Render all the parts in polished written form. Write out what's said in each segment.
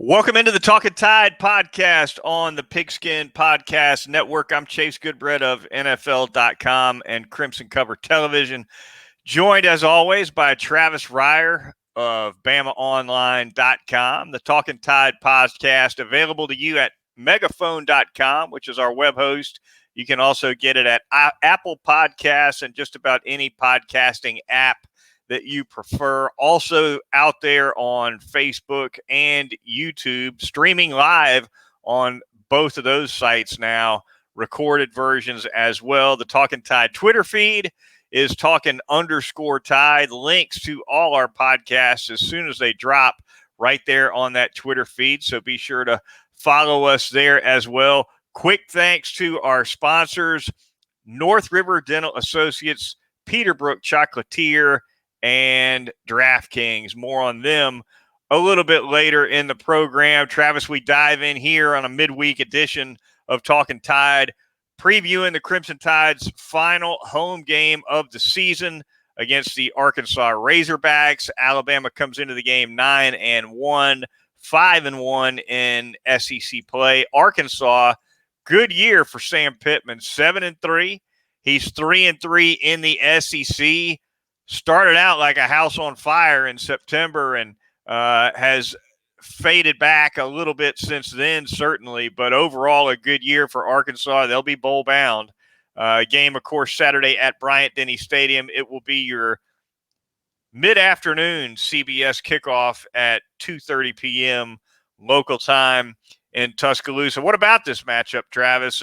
Welcome into the Talkin' Tide podcast on the Pigskin Podcast Network. I'm Chase Goodbread of NFL.com and Crimson Cover Television, joined as always by Travis Reier of BamaOnline.com. The Talkin' Tide podcast available to you at megaphone.com, which is our web host. You can also get it at Apple Podcasts and just about any podcasting app that you prefer. Also out there on Facebook and YouTube, streaming live on both of those sites now, recorded versions as well. The Talkin' Tide Twitter feed is Talkin_Tide. Links to all our podcasts as soon as they drop right there on that Twitter feed. So be sure to follow us there as well. Quick thanks to our sponsors, North River Dental Associates, Peterborough Chocolatier, and Draftkings. More on them a little bit later in the program. Travis, we dive in here on a midweek edition of Talkin' Tide, previewing the Crimson Tide's final home game of the season against the Arkansas Razorbacks. Alabama comes into the game 9-1, 5-1 in SEC play. Arkansas, good year for Sam Pittman, 7-3. He's 3-3 in the SEC. Started out like a house on fire in September and has faded back a little bit since then, certainly. But overall, a good year for Arkansas. They'll be bowl bound. Game, of course, Saturday at Bryant-Denny Stadium. It will be your mid-afternoon CBS kickoff at 2:30 p.m. local time in Tuscaloosa. What about this matchup, Travis?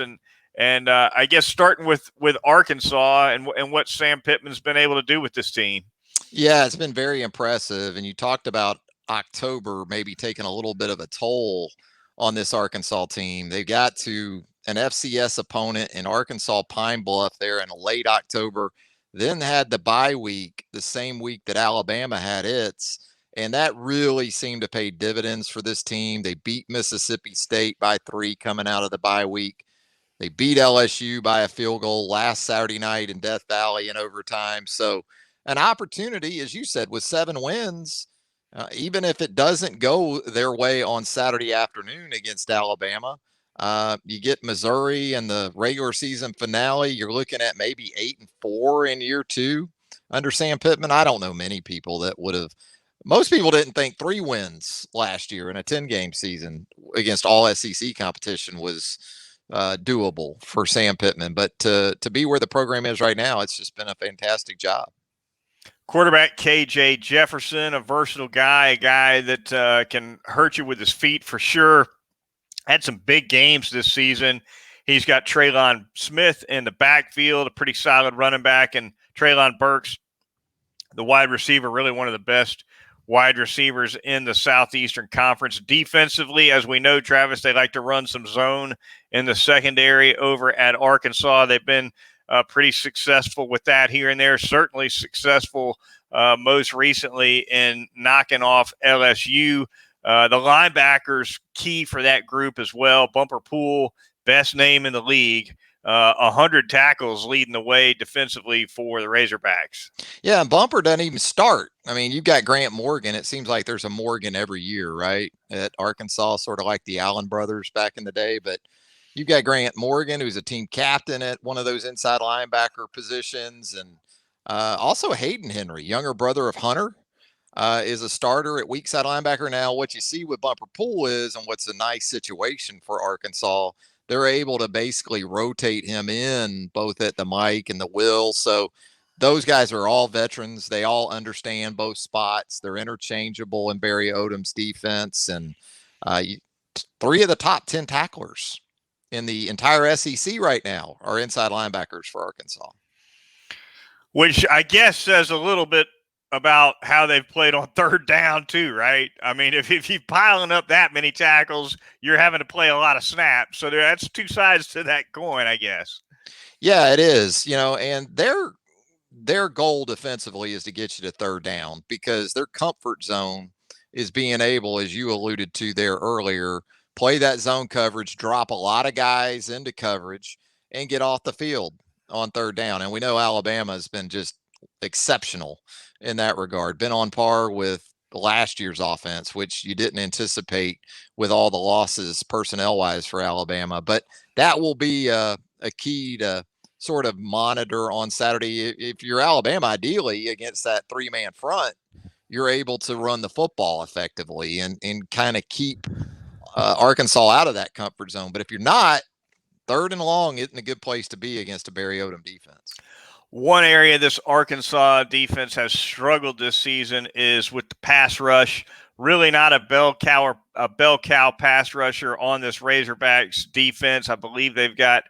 And I guess starting with Arkansas and what Sam Pittman's been able to do with this team. Yeah, it's been very impressive. And you talked about October maybe taking a little bit of a toll on this Arkansas team. They got to an FCS opponent in Arkansas Pine Bluff there in late October, then had the bye week the same week that Alabama had its. And that really seemed to pay dividends for this team. They beat Mississippi State by 3 coming out of the bye week. They beat LSU by a field goal last Saturday night in Death Valley in overtime. So an opportunity, as you said, with 7 wins, even if it doesn't go their way on Saturday afternoon against Alabama, you get Missouri and the regular season finale. You're looking at maybe 8-4 in year 2 under Sam Pittman. I don't know many people that would have. Most people didn't think 3 wins last year in a 10-game season against all SEC competition was doable for Sam Pittman, but to be where the program is right now, it's just been a fantastic job. Quarterback KJ Jefferson, a versatile guy, a guy that can hurt you with his feet for sure. Had some big games this season. He's got Traylon Smith in the backfield, a pretty solid running back, and Traylon Burks, the wide receiver, really one of the best wide receivers in the Southeastern Conference. Defensively, as we know, Travis, they like to run some zone in the secondary over at Arkansas. They've been pretty successful with that here and there, certainly successful most recently in knocking off LSU. The linebackers key for that group as well. Bumper Poole, best name in the league. 100 tackles leading the way defensively for the Razorbacks. Yeah, and Bumper doesn't even start. I mean, you've got Grant Morgan. It seems like there's a Morgan every year, right, at Arkansas, sort of like the Allen brothers back in the day. But you've got Grant Morgan, who's a team captain at one of those inside linebacker positions. And also Hayden Henry, younger brother of Hunter, is a starter at weak side linebacker. Now, what you see with Bumper Poole is, and what's a nice situation for Arkansas, they're able to basically rotate him in both at the mic and the will. So those guys are all veterans. They all understand both spots. They're interchangeable in Barry Odom's defense. And 3 of the top 10 tacklers in the entire SEC right now are inside linebackers for Arkansas. Which I guess says a little bit about how they've played on third down too, right? I mean, if you're piling up that many tackles, you're having to play a lot of snaps. So that's 2 sides to that coin, I guess. Yeah, it is. And their goal defensively is to get you to third down, because their comfort zone is being able, as you alluded to there earlier, play that zone coverage, drop a lot of guys into coverage, and get off the field on third down. And we know Alabama has been just exceptional in that regard, been on par with last year's offense, which you didn't anticipate with all the losses personnel wise for Alabama. But that will be a key to sort of monitor on Saturday. If you're Alabama, ideally against that 3-man front, you're able to run the football effectively and kind of keep Arkansas out of that comfort zone. But if you're not, 3rd and long isn't a good place to be against a Barry Odom defense. One area this Arkansas defense has struggled this season is with the pass rush. Really not a bell cow pass rusher on this Razorbacks defense. I believe they've got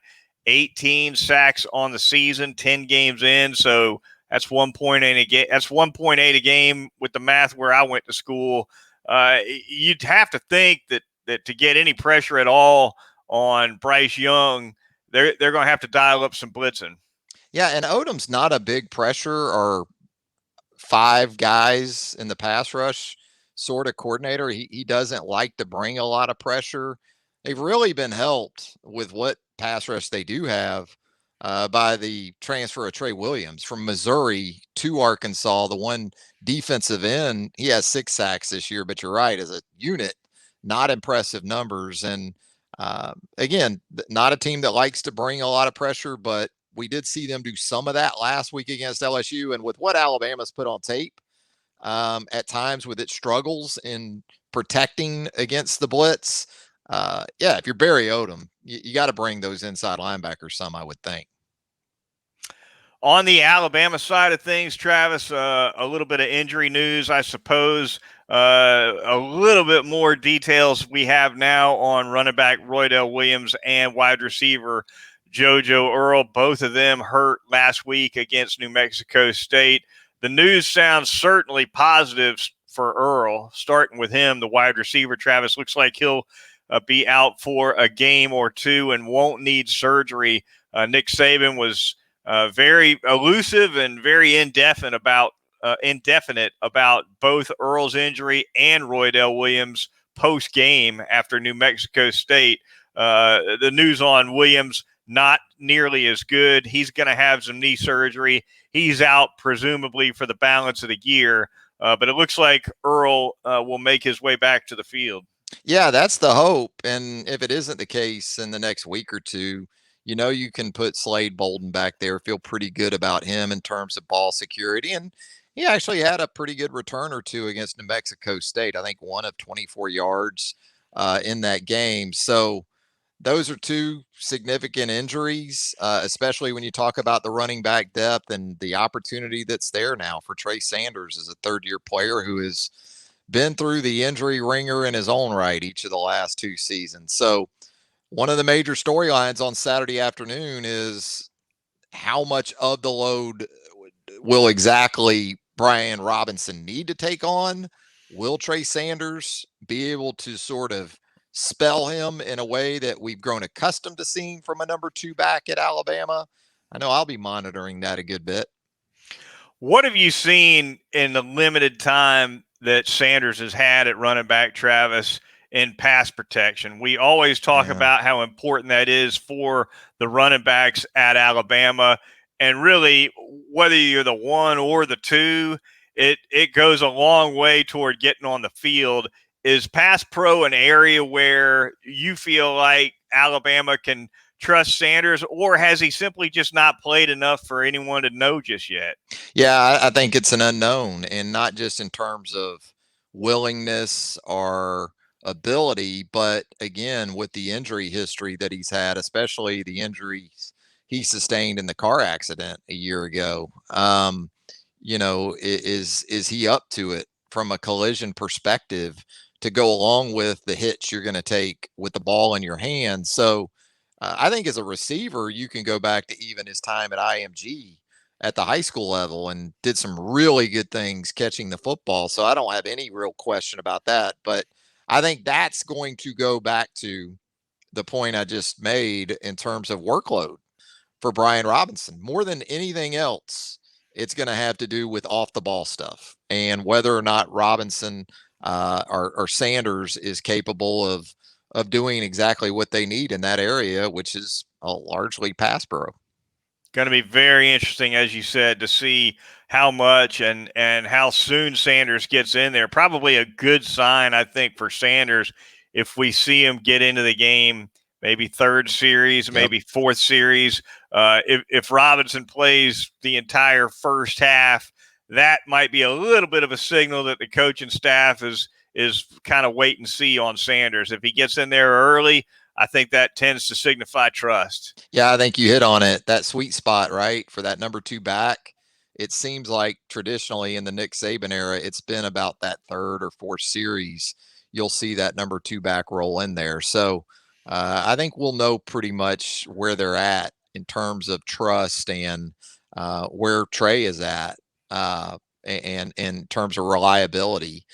18 sacks on the season, 10 games in. So that's 1.8 a game. That's 1.8 a game with the math where I went to school. You'd have to think that to get any pressure at all on Bryce Young, they're going to have to dial up some blitzing. Yeah, and Odom's not a big pressure or 5 guys in the pass rush sort of coordinator. He doesn't like to bring a lot of pressure. They've really been helped with what pass rush they do have by the transfer of Trey Williams from Missouri to Arkansas. The one defensive end, he has 6 sacks this year, but you're right, as a unit, not impressive numbers. And again, not a team that likes to bring a lot of pressure, but we did see them do some of that last week against LSU. And with what Alabama's put on tape at times with its struggles in protecting against the blitz, if you're Barry Odom, you got to bring those inside linebackers some, I would think. On the Alabama side of things, Travis, a little bit of injury news, I suppose. A little bit more details we have now on running back Roydell Williams and wide receiver JoJo Earl. Both of them hurt last week against New Mexico State. The news sounds certainly positive for Earl, starting with him, the wide receiver. Travis, looks like he'll be out for a game or two and won't need surgery. Nick Saban was very elusive and very indefinite about both Earl's injury and Roydell Williams post game after New Mexico State. The news on Williams, not nearly as good. He's going to have some knee surgery. He's out presumably for the balance of the year, but it looks like Earl will make his way back to the field. Yeah, that's the hope. And if it isn't the case in the next week or two, you can put Slade Bolden back there, feel pretty good about him in terms of ball security. And he actually had a pretty good return or two against New Mexico State. I think 1 of 24 yards in that game. So those are 2 significant injuries, especially when you talk about the running back depth and the opportunity that's there now for Trey Sanders as a 3rd-year player who has been through the injury ringer in his own right each of the last 2 seasons. So one of the major storylines on Saturday afternoon is how much of the load will exactly Brian Robinson need to take on? Will Trey Sanders be able to sort of spell him in a way that we've grown accustomed to seeing from a number 2 back at Alabama? I know I'll be monitoring that a good bit. What have you seen in the limited time that Sanders has had at running back, Travis, in pass protection? We always talk about how important that is for the running backs at Alabama. And really, whether you're the 1 or the 2, it goes a long way toward getting on the field. Is pass pro an area where you feel like Alabama can trust Sanders, or has he simply just not played enough for anyone to know just yet? Yeah, I think it's an unknown, and not just in terms of willingness or ability, but again, with the injury history that he's had, especially the injuries he sustained in the car accident a year ago. Is he up to it from a collision perspective to go along with the hits you're going to take with the ball in your hand? So I think as a receiver, you can go back to even his time at IMG at the high school level and did some really good things catching the football. So I don't have any real question about that. But I think that's going to go back to the point I just made in terms of workload for Brian Robinson. More than anything else, it's going to have to do with off the ball stuff and whether or not Robinson or Sanders is capable of doing exactly what they need in that area, which is largely pass pro. Going to be very interesting, as you said, to see how much and how soon Sanders gets in there. Probably a good sign, I think, for Sanders if we see him get into the game, maybe third series, maybe fourth series. If Robinson plays the entire first half, that might be a little bit of a signal that the coaching staff is kind of wait and see on Sanders. If he gets in there early, I think that tends to signify trust. Yeah, I think you hit on it. That sweet spot, right, for that number 2 back. It seems like traditionally in the Nick Saban era, it's been about that third or fourth series. You'll see that number 2 back roll in there. So I think we'll know pretty much where they're at in terms of trust and where Trey is at, and in terms of reliability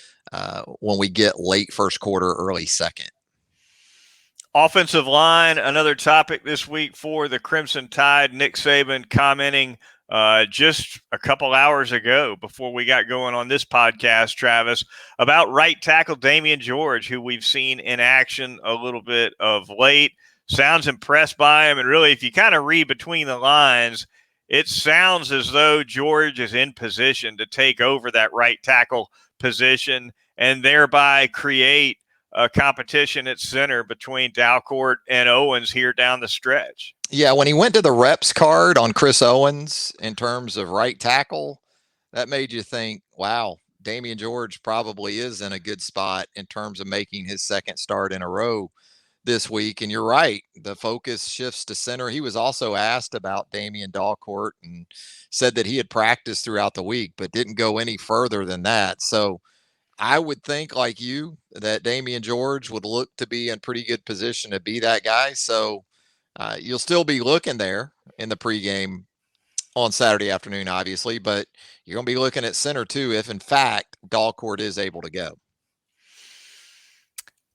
when we get late first quarter, early second. Offensive line, another topic this week for the Crimson Tide. Nick Saban commenting just a couple hours ago before we got going on this podcast, Travis, about right tackle Damien George, who we've seen in action a little bit of late. Sounds impressed by him. And really, if you kind of read between the lines, it sounds as though George is in position to take over that right tackle position and thereby create a competition at center between Dalcourt and Owens here down the stretch. Yeah, when he went to the reps card on Chris Owens in terms of right tackle, that made you think, wow, Damien George probably is in a good spot in terms of making his second start in a row this week. And you're right, the focus shifts to center. He was also asked about Damien Dalcourt and said that he had practiced throughout the week, but didn't go any further than that. So I would think, like you, that Damien George would look to be in pretty good position to be that guy. So you'll still be looking there in the pregame on Saturday afternoon, obviously, but you're going to be looking at center too if, in fact, Dalcourt is able to go.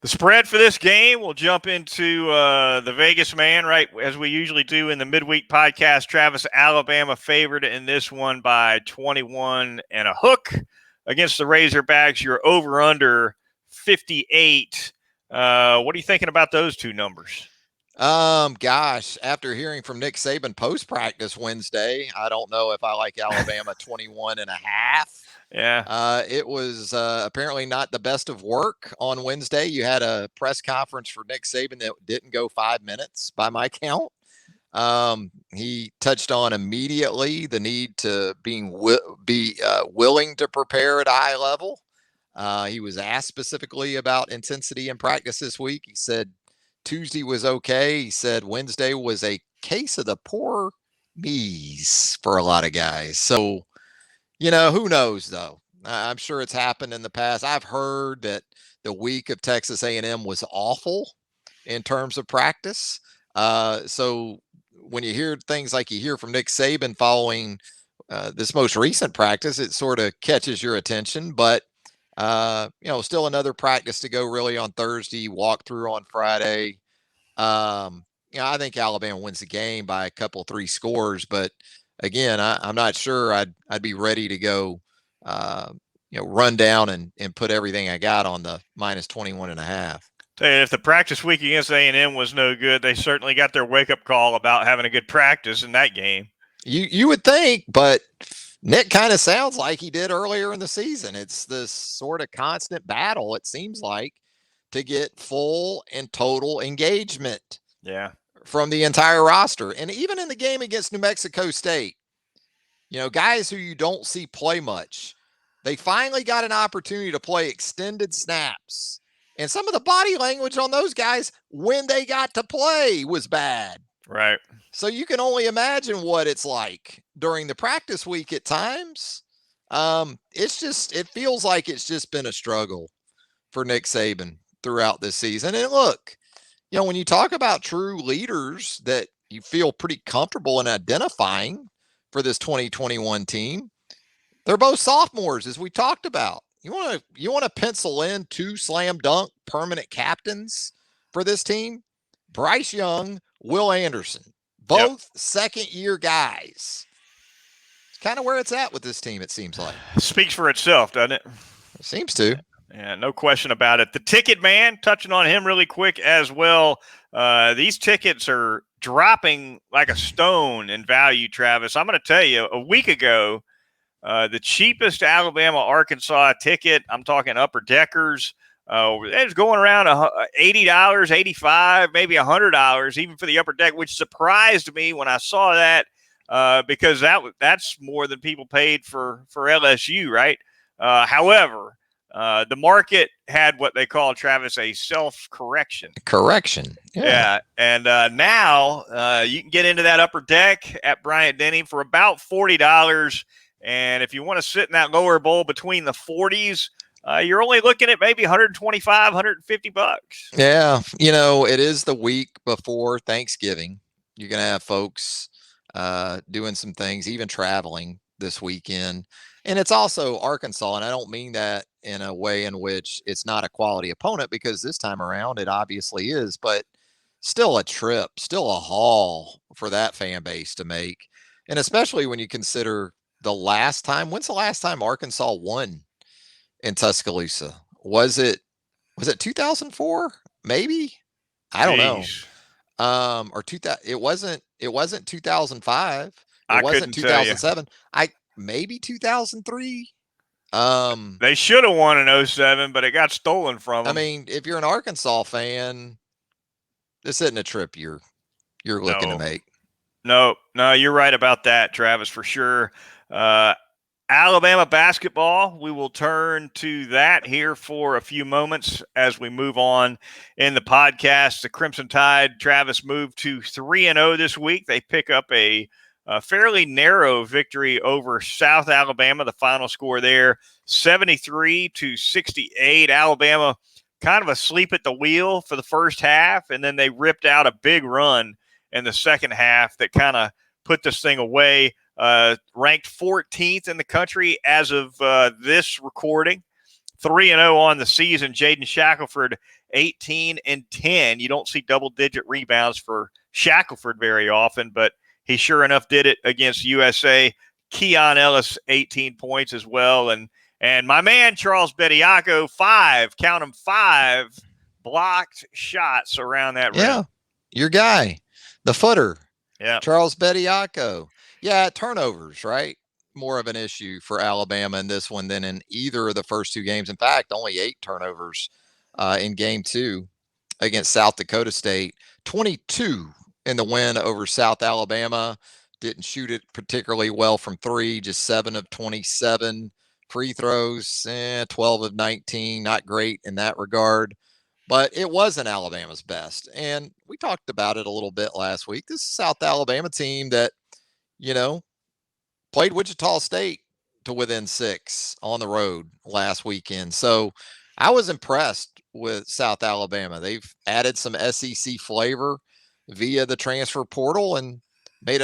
The spread for this game, we'll jump into the Vegas man, right, as we usually do in the midweek podcast. Travis, Alabama favored in this one by 21 and a hook against the Razorbacks. You're over under 58. What are you thinking about those two numbers? Gosh, after hearing from Nick Saban post-practice Wednesday, I don't know if I like Alabama 21 and a half. Yeah. It was apparently not the best of work on Wednesday. You had a press conference for Nick Saban that didn't go 5 minutes by my count. He touched on immediately the need to be willing to prepare at a high level. He was asked specifically about intensity in practice this week. He said Tuesday was okay. He said Wednesday was a case of the poor knees for a lot of guys. So, who knows though? I'm sure it's happened in the past. I've heard that the week of Texas A&M was awful in terms of practice. So when you hear things like you hear from Nick Saban following this most recent practice, it sort of catches your attention. But still another practice to go really on Thursday, walk through on Friday. I think Alabama wins the game by a couple, 3 scores, but again, I'm not sure I'd be ready to go, run down and put everything I got on the minus 21 and a half. Tell you, if the practice week against A&M was no good, they certainly got their wake-up call about having a good practice in that game. You would think, but Nick kind of sounds like he did earlier in the season. It's this sort of constant battle, it seems like, to get full and total engagement from the entire roster. And even in the game against New Mexico State, guys who you don't see play much, they finally got an opportunity to play extended snaps. And some of the body language on those guys when they got to play was bad. Right. So you can only imagine what it's like during the practice week at times. It feels like it's just been a struggle for Nick Saban throughout this season. And look, when you talk about true leaders that you feel pretty comfortable in identifying for this 2021 team, they're both sophomores, as we talked about. You want to pencil in 2 slam dunk permanent captains for this team? Bryce Young, Will Anderson, both second-year guys. It's kind of where it's at with this team, it seems like. Speaks for itself, doesn't it? It seems to. Yeah, no question about it. The ticket man, touching on him really quick as well. These tickets are dropping like a stone in value, Travis. I'm going to tell you, a week ago, The cheapest Alabama-Arkansas ticket, I'm talking upper deckers, it's going around $80, 85, maybe $100, even for the upper deck, which surprised me when I saw that because that's more than people paid for LSU, right? However, the market had what they call, Travis, a self-correction. Correction. Yeah. And now you can get into that upper deck at Bryant-Denny for about $40. And if you want to sit in that lower bowl between the 40s, you're only looking at maybe 125, 150 bucks. Yeah. It is the week before Thanksgiving. You're going to have folks doing some things, even traveling this weekend. And it's also Arkansas. And I don't mean that in a way in which it's not a quality opponent, because this time around it obviously is, but still a trip, still a haul for that fan base to make. And especially when you consider when's the last time Arkansas won in Tuscaloosa? Was it 2004? Maybe. I don't know. Jeez. Or 2000. It wasn't 2005. It I wasn't couldn't tell you. 2007. Maybe 2003. They should have won in 07, but it got stolen from them. I mean, if you're an Arkansas fan, this isn't a trip you're looking to make. No, you're right about that, Travis, for sure. Alabama basketball, we will turn to that here for a few moments as we move on in the podcast. The Crimson Tide, Travis, moved to 3-0 this week. They pick up a fairly narrow victory over South Alabama. The final score there, 73-68. Alabama kind of asleep at the wheel for the first half, and then they ripped out a big run in the second half that kind of put this thing away. Ranked 14th in the country as of this recording. 3-0 on the season. Jaden Shackelford, 18-10. You don't see double-digit rebounds for Shackelford very often, but he sure enough did it against USA. Keon Ellis, 18 points as well. And my man, Charles Bediako, 5 blocked shots around that rim. Yeah, your guy, the footer. Yeah. Charles Bediako. Yeah, turnovers, right? More of an issue for Alabama in this one than in either of the first two games. In fact, only 8 turnovers in game 2 against South Dakota State. 22 in the win over South Alabama. Didn't shoot it particularly well from 3, just 7 of 27 free throws, 12 of 19. Not great in that regard. But it wasn't Alabama's best. And we talked about it a little bit last week. This is South Alabama team that, played Wichita State to within 6 on the road last weekend. So I was impressed with South Alabama. They've added some SEC flavor via the transfer portal and made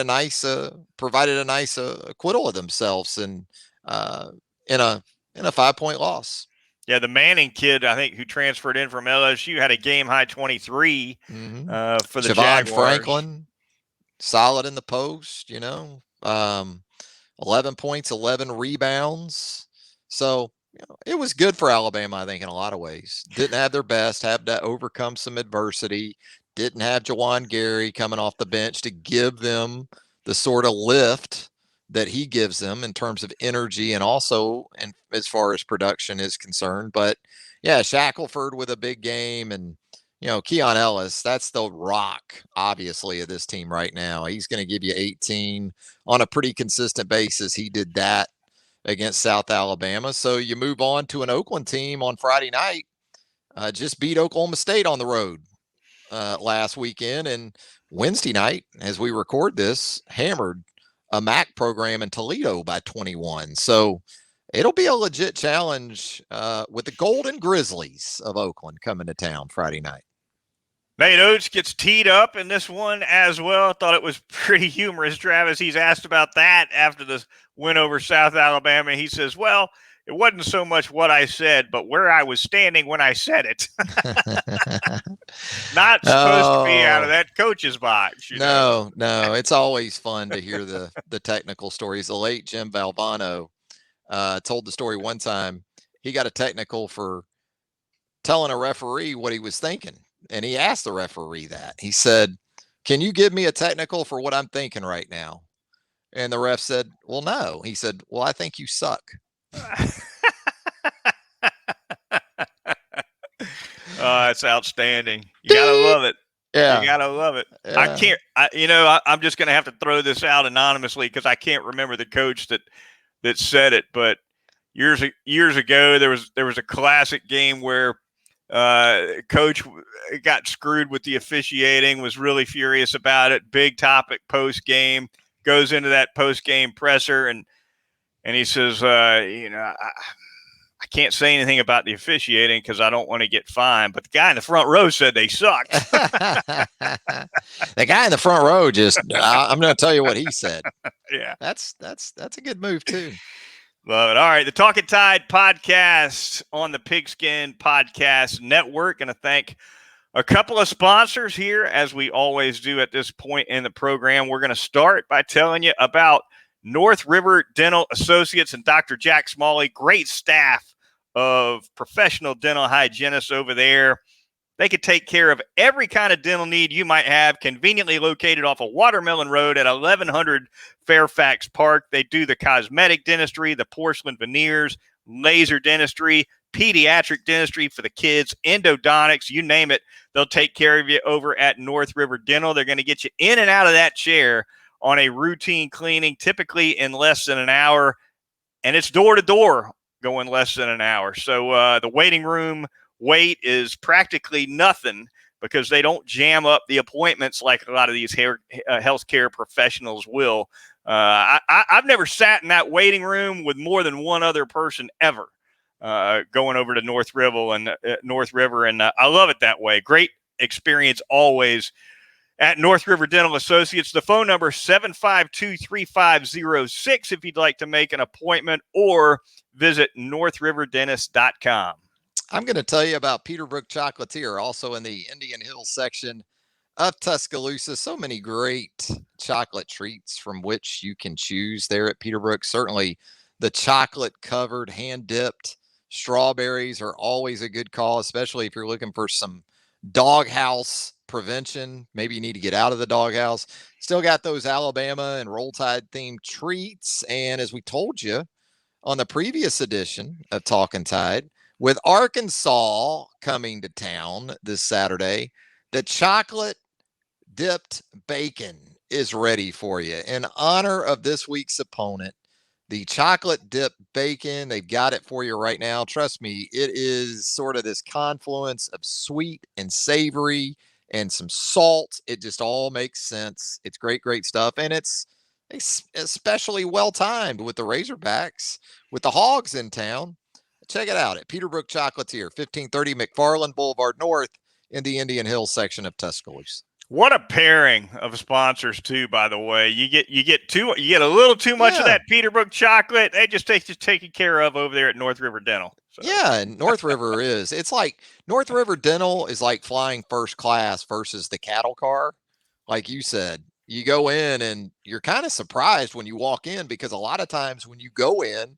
provided a nice acquittal of themselves in a 5-point loss. Yeah, the Manning kid, I think, who transferred in from LSU, had a game-high 23 for the Javon Jaguars. Franklin, solid in the post, 11 points, 11 rebounds. So it was good for Alabama, I think, in a lot of ways. Didn't have their best, had to overcome some adversity. Didn't have Jawan Gary coming off the bench to give them the sort of lift that he gives them in terms of energy and also and as far as production is concerned. But yeah, Shackelford with a big game, and Keon Ellis, that's the rock, obviously, of this team right now. He's going to give you 18 on a pretty consistent basis. He did that against South Alabama. So you move on to an Oakland team on Friday night, just beat Oklahoma State on the road last weekend, and Wednesday night, as we record this, hammered a MAC program in Toledo by 21. So it'll be a legit challenge with the Golden Grizzlies of Oakland coming to town Friday night. Nate Oates gets teed up in this one as well. I thought it was pretty humorous, Travis. He's asked about that after the win over South Alabama. He says, well, it wasn't so much what I said, but where I was standing when I said it. Not supposed to be out of that coach's box. No. It's always fun to hear the technical stories. The late Jim Valvano told the story one time. He got a technical for telling a referee what he was thinking. And he asked the referee that. He said, can you give me a technical for what I'm thinking right now? And the ref said, well, no. He said, well, I think you suck. It's outstanding. You got to love it. Yeah. You got to love it. Yeah. I'm just going to have to throw this out anonymously because I can't remember the coach that said it. But years ago, there was a classic game where coach got screwed with the officiating, was really furious about it. Big topic post game, goes into that post game presser and he says, I can't say anything about the officiating because I don't want to get fined. But the guy in the front row said they sucked. The guy in the front row I'm going to tell you what he said. Yeah. That's a good move too. Love it. All right. The Talkin' Tide podcast on the Pigskin Podcast Network. Going to thank a couple of sponsors here, as we always do at this point in the program. We're going to start by telling you about North River Dental Associates and Dr. Jack Smalley. Great staff of professional dental hygienists over there. They could take care of every kind of dental need you might have, conveniently located off of Watermelon Road at 1100 Fairfax Park. They do the cosmetic dentistry, the porcelain veneers, laser dentistry, pediatric dentistry for the kids, endodontics, you name it. They'll take care of you over at North River Dental. They're going to get you in and out of that chair on a routine cleaning, typically in less than an hour, and it's door to door going less than an hour. So the waiting room wait is practically nothing because they don't jam up the appointments like a lot of these healthcare professionals will. I've never sat in that waiting room with more than one other person ever going over to North River, and I love it that way. Great experience always at North River Dental Associates. The phone number is 752-3506 if you'd like to make an appointment, or visit northriverdentist.com. I'm going to tell you about Peterborough Chocolatier, also in the Indian Hills section of Tuscaloosa. So many great chocolate treats from which you can choose there at Peterborough. Certainly the chocolate-covered, hand-dipped strawberries are always a good call, especially if you're looking for some doghouse prevention. Maybe you need to get out of the doghouse. Still got those Alabama and Roll Tide themed treats. And as we told you on the previous edition of Talkin' Tide, with Arkansas coming to town this Saturday, the chocolate dipped bacon is ready for you. In honor of this week's opponent, the chocolate dipped bacon, they've got it for you right now. Trust me, it is sort of this confluence of sweet and savory and some salt. It just all makes sense. It's great, great stuff. And it's especially well-timed with the Razorbacks, with the Hogs in town. Check it out at Peterborough Chocolatier, 1530 McFarland Boulevard North in the Indian Hills section of Tuscaloosa. What a pairing of sponsors too, by the way. You get a little too much of that Peterborough chocolate. They just taken care of over there at North River Dental. So. Yeah, and North River it's like North River Dental is like flying first class versus the cattle car. Like you said, you go in and you're kind of surprised when you walk in, because a lot of times when you go in,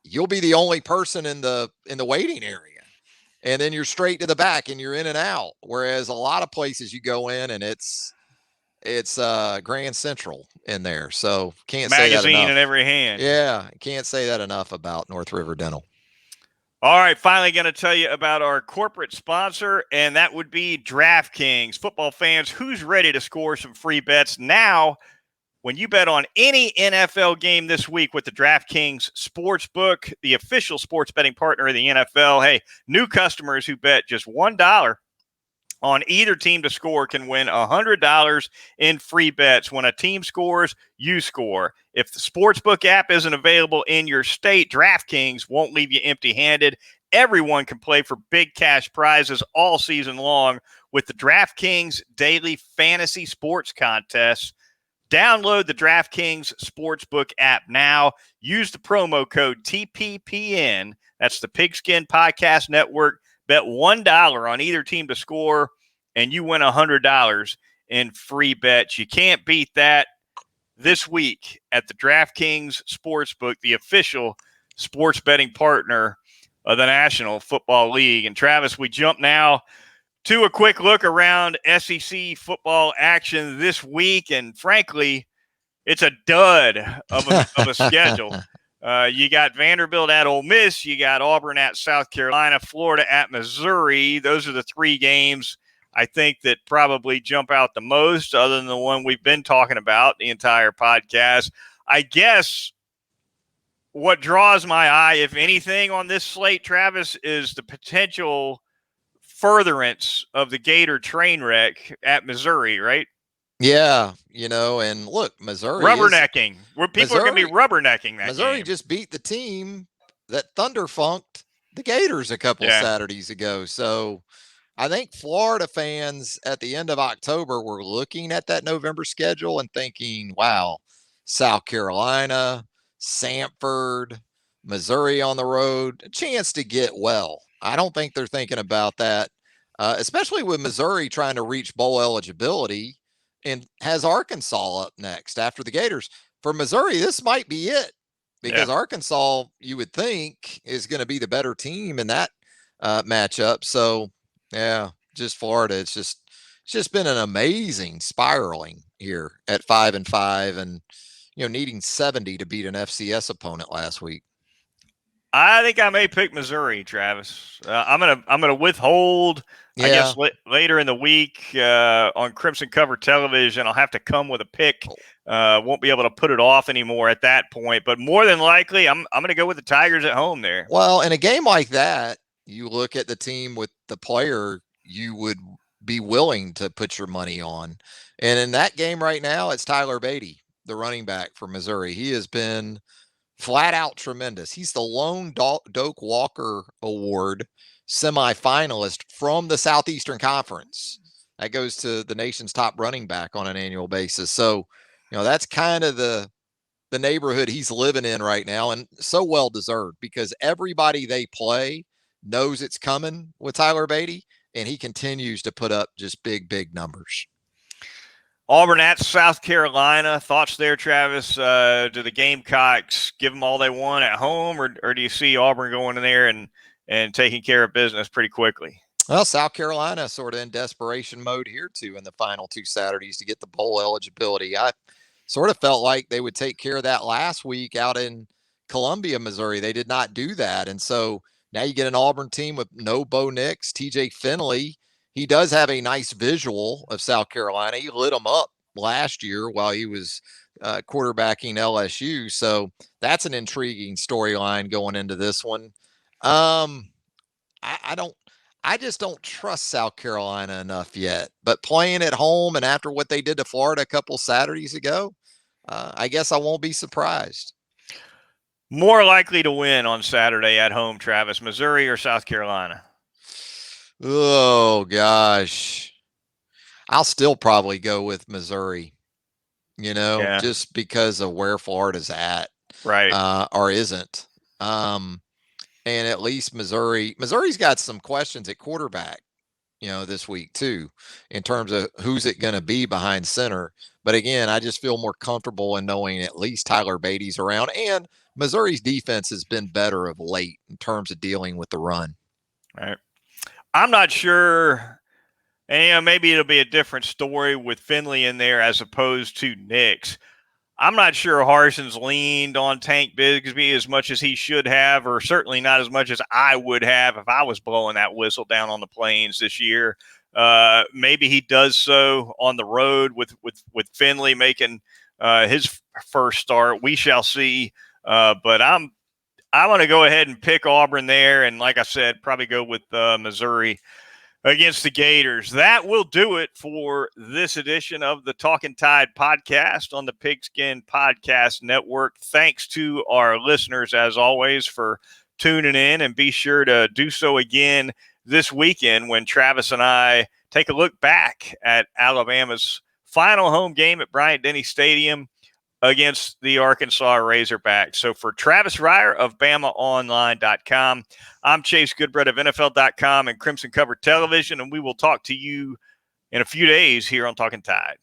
you'll be the only person in the waiting area, and then you're straight to the back and you're in and out. Whereas a lot of places you go in and it's Grand Central in there. So can't say that enough. Magazine in every hand. Yeah, can't say that enough about North River Dental. All right, finally going to tell you about our corporate sponsor, and that would be Draftkings. Football fans, who's ready to score some free bets now? When you bet on any NFL game this week with the Draftkings Sportsbook, the official sports betting partner of the NFL, hey, new customers who bet just $1 on either team to score can win $100 in free bets. When a team scores, you score. If the Sportsbook app isn't available in your state, Draftkings won't leave you empty-handed. Everyone can play for big cash prizes all season long with the Draftkings Daily Fantasy Sports Contests. Download the DraftKings Sportsbook app now. Use the promo code TPPN. That's the Pigskin Podcast Network. Bet $1 on either team to score, and you win $100 in free bets. You can't beat that this week at the DraftKings Sportsbook, the official sports betting partner of the National Football League. And Travis, we jump now to a quick look around SEC football action this week. And frankly, it's a dud of a schedule. You got Vanderbilt at Ole Miss. You got Auburn at South Carolina, Florida at Missouri. Those are the three games I think that probably jump out the most, other than the one we've been talking about the entire podcast. I guess what draws my eye, if anything, on this slate, Travis, is the potential furtherance of the Gator train wreck at Missouri, right? Yeah, and look, Missouri rubbernecking, where people are going to be rubbernecking that Missouri game. just beat the team that thunderfunked the Gators a couple Saturdays ago. So I think Florida fans at the end of October were looking at that November schedule and thinking, wow, South Carolina, Samford, Missouri on the road, a chance to get well. I don't think they're thinking about that, especially with Missouri trying to reach bowl eligibility and has Arkansas up next after the Gators. For Missouri, this might be it, because Arkansas, you would think, is going to be the better team in that matchup. So, yeah, just Florida. It's just been an amazing spiraling here at 5-5, and needing 70 to beat an FCS opponent last week. I think I may pick Missouri, Travis. I'm gonna withhold. I guess later in the week on Crimson Cover Television, I'll have to come with a pick. Won't be able to put it off anymore at that point. But more than likely, I'm gonna go with the Tigers at home there. Well, in a game like that, you look at the team with the player you would be willing to put your money on, and in that game right now, it's Tyler Beatty, the running back for Missouri. He has been flat out tremendous. He's the lone Doak Walker Award semifinalist from the Southeastern Conference. That goes to the nation's top running back on an annual basis. So, that's kind of the neighborhood he's living in right now, and so well deserved, because everybody they play knows it's coming with Tyler Beatty, and he continues to put up just big numbers. Auburn at South Carolina. Thoughts there, Travis? Do the Gamecocks give them all they want at home, or do you see Auburn going in there and taking care of business pretty quickly? Well, South Carolina sort of in desperation mode here, too, in the final two Saturdays to get the bowl eligibility. I sort of felt like they would take care of that last week out in Columbia, Missouri. They did not do that. And so now you get an Auburn team with no Bo Nix, TJ Finley. He does have a nice visual of South Carolina. He lit them up last year while he was quarterbacking LSU. So that's an intriguing storyline going into this one. I just don't trust South Carolina enough yet. But playing at home and after what they did to Florida a couple Saturdays ago, I guess I won't be surprised. More likely to win on Saturday at home, Travis, Missouri or South Carolina? Oh, gosh. I'll still probably go with Missouri, just because of where Florida's at. Right. Or isn't. And at least Missouri's got some questions at quarterback, this week too, in terms of who's it going to be behind center. But again, I just feel more comfortable in knowing at least Tyler Beatty's around, and Missouri's defense has been better of late in terms of dealing with the run. All right. I'm not sure, and maybe it'll be a different story with Finley in there as opposed to Nix. I'm not sure Harson's leaned on Tank Bigsby as much as he should have, or certainly not as much as I would have if I was blowing that whistle down on the Plains this year. Maybe he does so on the road with Finley making his first start. We shall see. But I'm going to go ahead and pick Auburn there, and like I said, probably go with Missouri against the Gators. That will do it for this edition of the Talkin' Tide podcast on the Pigskin Podcast Network. Thanks to our listeners, as always, for tuning in, and be sure to do so again this weekend when Travis and I take a look back at Alabama's final home game at Bryant-Denny Stadium against the Arkansas Razorbacks. So for Travis Reier of BamaOnline.com, I'm Chase Goodbread of NFL.com and Crimson Cover Television, and we will talk to you in a few days here on Talkin' Tide.